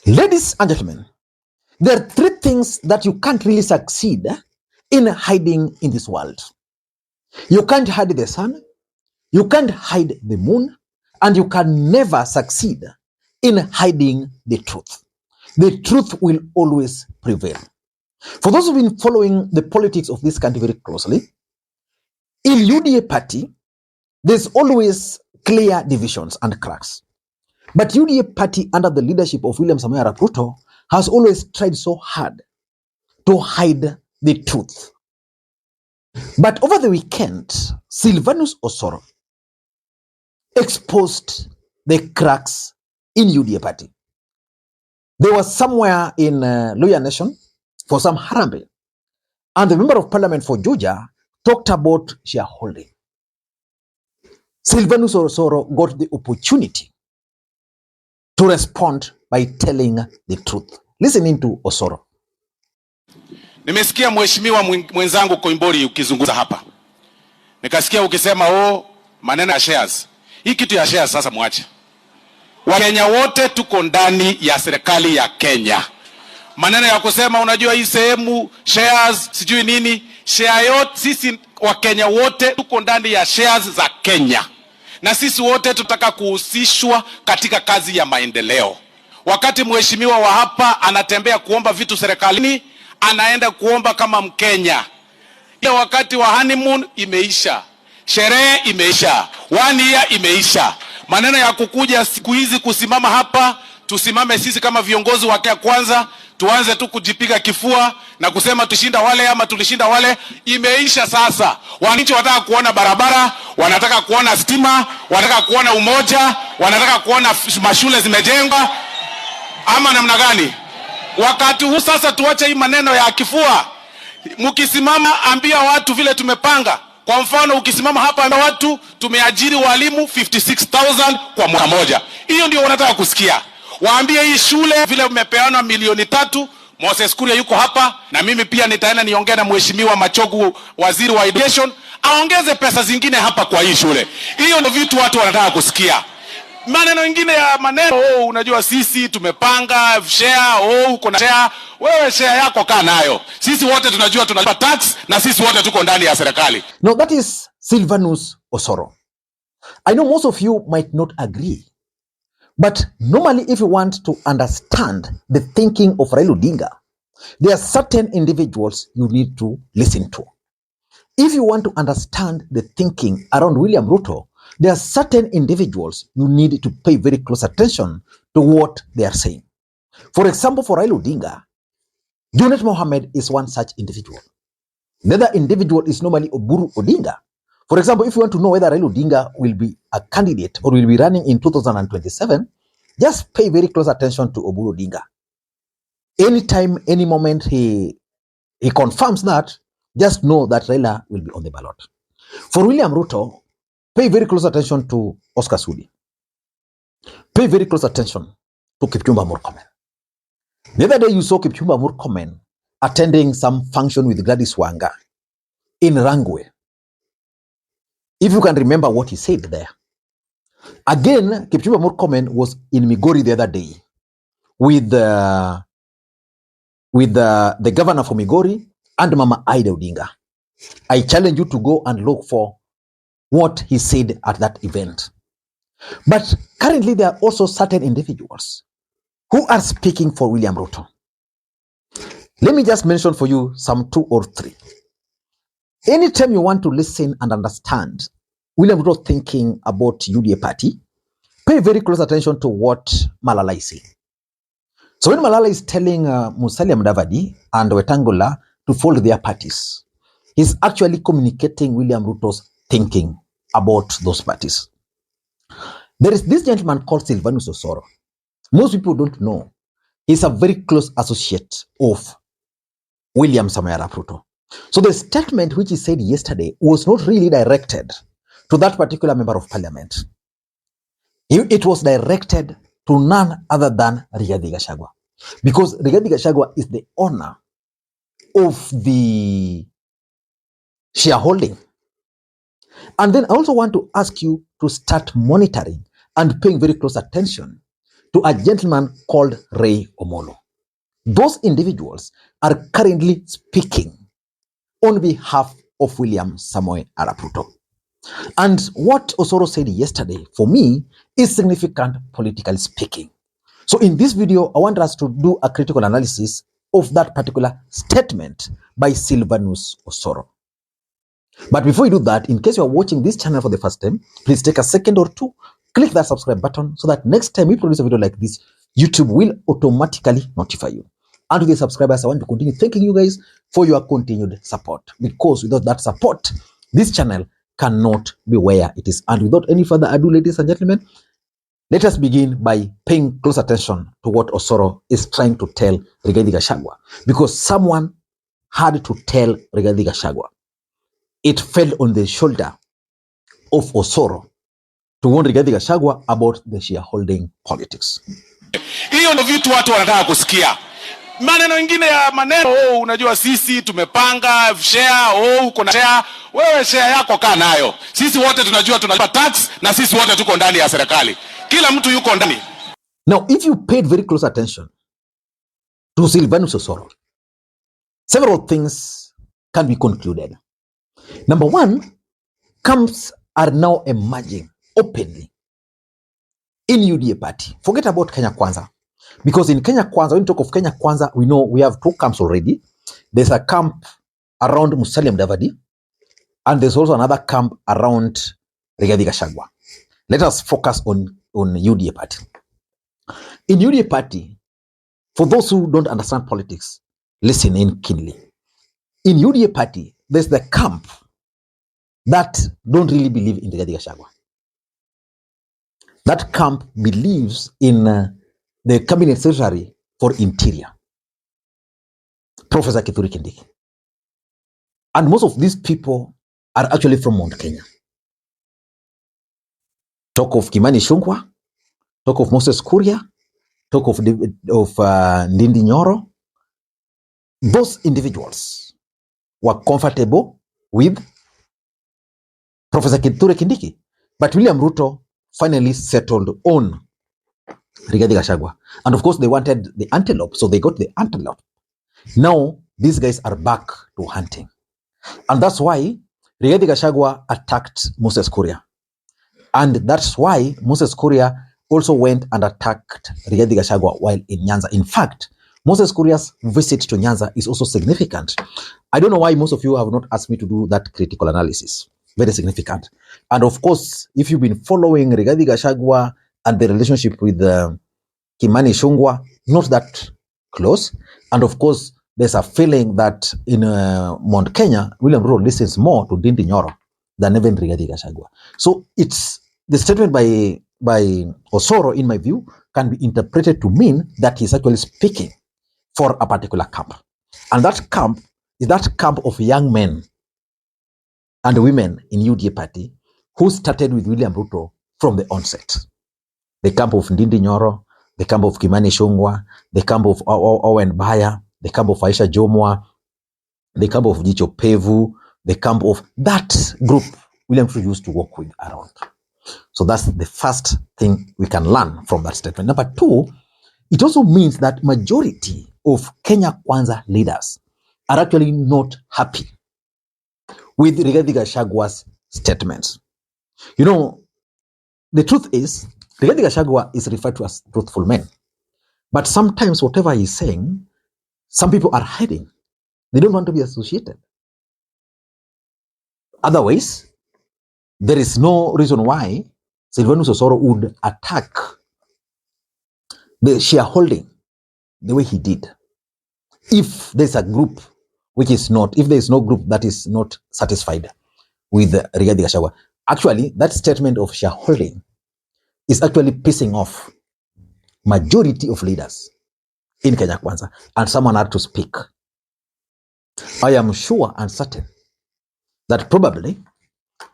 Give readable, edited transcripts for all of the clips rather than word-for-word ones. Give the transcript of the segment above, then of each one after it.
Ladies and gentlemen, there are three things that you can't really succeed in hiding in this world. You can't hide the sun, you can't hide the moon, and you can never succeed in hiding the truth. The truth will always prevail. For those who've been following the politics of this country very closely, in UDA party, there's always clear divisions and cracks. But UDA party under the leadership of William Ruto has always tried so hard to hide the truth. But over the weekend, Silvanus Osoro exposed the cracks in UDA party. They were somewhere in Luya Nation for some harambe, and the member of parliament for Juja talked about shareholding. Silvanus Osoro got the opportunity to respond by telling the truth. Listening to Osoro. Nimesikia mheshimiwa mwenzangu Koimbori ukizungumza hapa. Nikasikia ukisema maneno ya shares. Hii kitu ya shares sasa mwache. Wakenya wote tuko ndani ya serikali ya Kenya. Maneno ya kusema unajua hii sehemu shares sijui nini, share yote sisi Wakenya wote tuko ndani ya shares za Kenya. Na sisi wote tutaka kuhusishwa katika kazi ya maendeleo. Wakati mheshimiwa wa hapa anatembea kuomba vitu serikalini, anaenda kuomba kama Mkenya. Ile wakati wa honeymoon imeisha. Sherehe imeisha. 1 year imeisha. Maneno ya kukuja siku hizi kusimama hapa, tusimame sisi kama viongozi wa Kenya kwanza, tuanze tu kujipiga kifua na kusema tushinda wale ama tulishinda wale, imeisha sasa. Wananchi wanataka kuona barabara, wanataka kuona stima, wanataka kuona umoja, wanataka kuona mashule zimejengwa ama namna gani? Wakati huu sasa tuache hii maneno ya kifua. Mkisimama ambia watu vile tumepanga. Kwa mfano ukisimama hapa ambia watu tumeajiri walimu 56,000 kwa mwaka moja. Hiyo ndio wanataka kusikia. Waambie hii shule vile umepeana milioni 3, Moses Kuria yuko hapa na mimi pia nitaenda niongee na mheshimiwa Machogu waziri wa education aongeze pesa zingine hapa kwa hii shule. Hiyo ndio vitu watu wanataka kusikia. Maneno mengine ya maneno unajua sisi tumepanga share, uko na share, wewe share yako kaa nayo. Sisi wote tunajua tunalipa tax na sisi wote tuko ndani ya serikali. No, that is Silvanus Osoro. I know most of you might not agree. But normally if you want to understand the thinking of Raila Odinga, there are certain individuals you need to listen to. If you want to understand the thinking around William Ruto, there are certain individuals you need to pay very close attention to what they are saying. For example, for Raila Odinga, Junet Mohammed is one such individual. Another individual is normally Oburu Odinga. For example, if you want to know whether Raila Odinga will be a candidate or will be running in 2027, just pay very close attention to Oburu Odinga. Anytime, any moment he confirms that, just know that Raila will be on the ballot. For William Ruto, pay very close attention to Oscar Sudi. Pay very close attention to Kipchumba Murkomen. The other day you saw Kipchumba Murkomen attending some function with Gladys Wanga in Rangwe. If you can remember what he said there. Again, Kipchumba Murkomen was in Migori the other day with the governor for Migori and Mama Aida Odinga. I challenge you to go and look for what he said at that event. But currently there are also certain individuals who are speaking for William Ruto. Let me just mention for you some 2 or 3. Anytime you want to listen and understand William Ruto thinking about UDA party, pay very close attention to what Malala is saying. So when Malala is telling Musalia Mudavadi and Wetangula to fold their parties, he's actually communicating William Ruto's thinking about those parties. There is this gentleman called Silvanus Osoro. Most people don't know. He's a very close associate of William Ruto. So the statement which he said yesterday was not really directed to that particular member of parliament. It was directed to none other than Rigathi Gachagua. Because Rigathi Gachagua is the owner of the shareholding. And then I also want to ask you to start monitoring and paying very close attention to a gentleman called Ray Omolo. Those individuals are currently speaking on behalf of William Samoei Arap Ruto. And what Osoro said yesterday, for me, is significant politically speaking. So in this video, I want us to do a critical analysis of that particular statement by Silvanus Osoro. But before you do that, in case you are watching this channel for the first time, please take a second or two, click that subscribe button so that next time we produce a video like this, YouTube will automatically notify you. And to the subscribers, I want to continue thanking you guys for your continued support, because without that support, this channel cannot be where it is. And without any further ado, ladies and gentlemen, let us begin by paying close attention to what Osoro is trying to tell Rigathi Gachagua, because someone had to tell Rigathi Gachagua. It fell on the shoulder of Osoro to warn Rigathi Gachagua about the shareholding politics. Hiyo ndio vitu watu wanataka kusikia. Maneno mengine ya maneno, unajua sisi tumepanga share, uko na share, wewe share yako kaa nayo. Sisi wote tunajua tunalipa tax na sisi wote tuko ndani ya serikali. Kila mtu yuko ndani. Now, if you paid very close attention to Silvanus Osoro, several things can be concluded. Number one, camps are now emerging openly in UDA party. Forget about Kenya Kwanza. Because in Kenya Kwanza, when we talk of Kenya Kwanza, we know we have two camps already. There's a camp around Musalia Mudavadi, and there's also another camp around Rigathi Gachagua. Let us focus on UDA party. In UDA party, for those who don't understand politics, listen in keenly. In UDA party, there's the camp that don't really believe in Rigathi Gachagua. That camp believes in the cabinet secretary for interior, Professor Kithure Kindiki. And most of these people are actually from Mount Kenya. Talk of Kimani Ichung'wah, talk of Moses Kuria, talk of Ndindi Nyoro. Those individuals were comfortable with Professor Kithure Kindiki. But William Ruto finally settled on Rigathi Gachagua. And of course, they wanted the antelope, so they got the antelope. Now, these guys are back to hunting. And that's why Rigathi Gachagua attacked Moses Kuria. And that's why Moses Kuria also went and attacked Rigathi Gachagua while in Nyanza. In fact, Moses Kuria's visit to Nyanza is also significant. I don't know why most of you have not asked me to do that critical analysis. Very significant. And of course, if you've been following Rigathi Gachagua and the relationship with Kimani Ichung'wah, not that close. And of course, there's a feeling that in Mount Kenya, William Ruto listens more to Ndindi Nyoro than even Rigathi Gachagua. So it's the statement by Osoro, in my view, can be interpreted to mean that he's actually speaking for a particular camp. And that camp is that camp of young men and women in UDA party who started with William Ruto from the onset. The camp of Ndindi Nyoro, the camp of Kimani Ichung'wah, the camp of Owen Baya, the camp of Aisha Jomwa, the camp of Jicho Pevu, the camp of that group William Ruto used to work with around. So that's the first thing we can learn from that statement. Number two, it also means that majority of Kenya Kwanza leaders are actually not happy with Rigathi Gachagua's statements. You know, the truth is, Rigathi Gachagua is referred to as truthful man. But sometimes whatever he's saying, some people are hiding. They don't want to be associated. Otherwise, there is no reason why Silvanus Osoro would attack the shareholding the way he did. If there's a group which is not, if there is no group that is not satisfied with Rigathi Gachagua, actually that statement of shareholding is actually pissing off majority of leaders in Kenya Kwanza, and someone had to speak. I am sure and certain that probably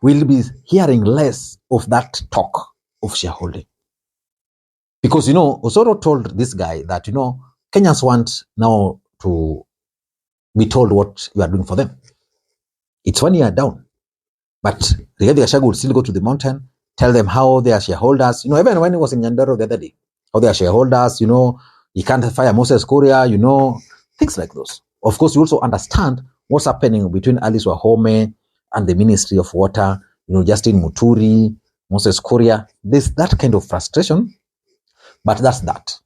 we'll be hearing less of that talk of shareholding. Because, you know, Osoro told this guy that, you know, Kenyans want now to be told what you are doing for them. It's 1 year down. But Rigathi Gachagua would still go to the mountain, tell them how they are shareholders. You know, even when he was in Nyandaro the other day, or they are shareholders, you can't fire Moses Kuria, things like those. Of course, you also understand what's happening between Alice Wahome and the Ministry of Water, Justin Muturi, Moses Kuria. There's that kind of frustration, but that's that.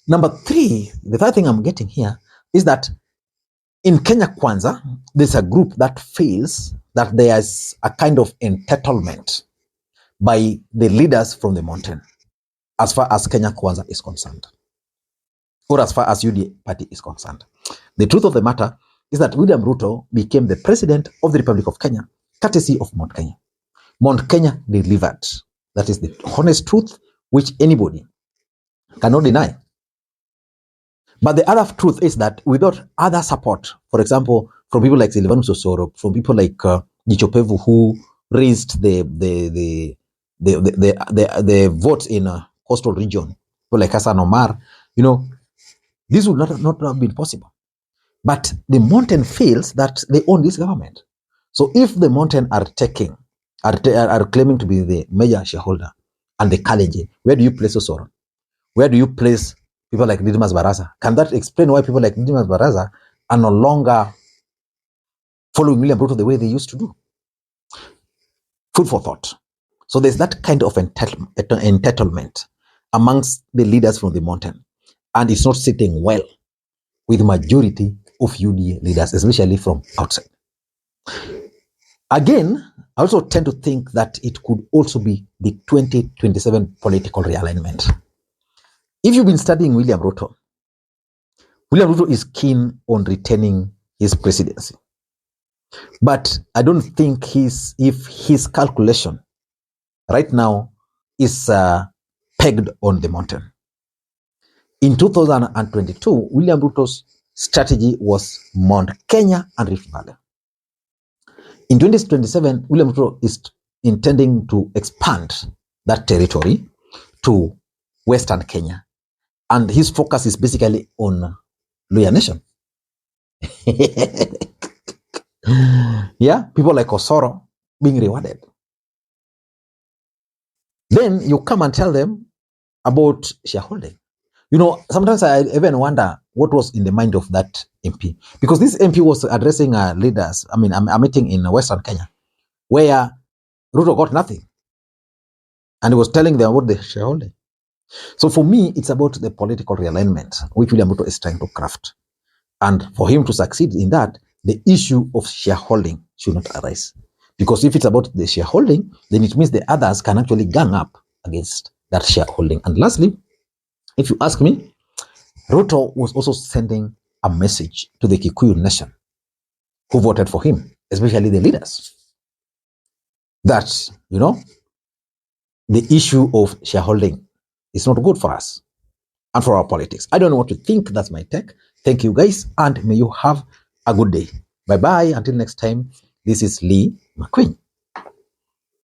Number three, the third thing I'm getting here is that in Kenya Kwanza, there's a group that feels that there's a kind of entitlement by the leaders from the mountain as far as Kenya Kwanza is concerned, or as far as UDA party is concerned. The truth of the matter is that William Ruto became the president of the Republic of Kenya, courtesy of Mount Kenya. Mount Kenya delivered. That is the honest truth, which anybody cannot deny. But the other truth is that without other support, for example, from people like Silvanus Osoro, from people like Gichopevu, who raised the votes in coastal region, people like Hassan Omar, this would not have been possible. But the mountain feels that they own this government. So if the mountain are claiming to be the major shareholder and the Kalenjin, where do you place Osoro? Where do you place people like Didmas Barasa? Can that explain why people like Didmas Barasa are no longer following William Ruto the way they used to do? Food for thought. So there's that kind of entitlement amongst the leaders from the mountain. And it's not sitting well with the majority of UDA leaders, especially from outside. Again, I also tend to think that it could also be the 2027 political realignment. If you've been studying William Ruto is keen on retaining his presidency. But I don't think if his calculation right now is pegged on the mountain. In 2022, William Ruto's strategy was Mount Kenya and Rift Valley. In 2027, William Ruto is intending to expand that territory to Western Kenya. And his focus is basically on Luhya Nation. Yeah, people like Osoro being rewarded. Then you come and tell them about shareholding. Sometimes I even wonder what was in the mind of that MP. Because this MP was addressing leaders, a meeting in Western Kenya, where Ruto got nothing. And he was telling them about the shareholding. So for me, it's about the political realignment, which William Ruto is trying to craft. And for him to succeed in that, the issue of shareholding should not arise. Because if it's about the shareholding, then it means the others can actually gang up against that shareholding. And lastly, if you ask me, Ruto was also sending a message to the Kikuyu nation who voted for him, especially the leaders, that, the issue of shareholding is not good for us and for our politics. I don't know what to think. That's my take. Thank you, guys, and may you have a good day. Bye-bye. Until next time, this is Lee Makwiny.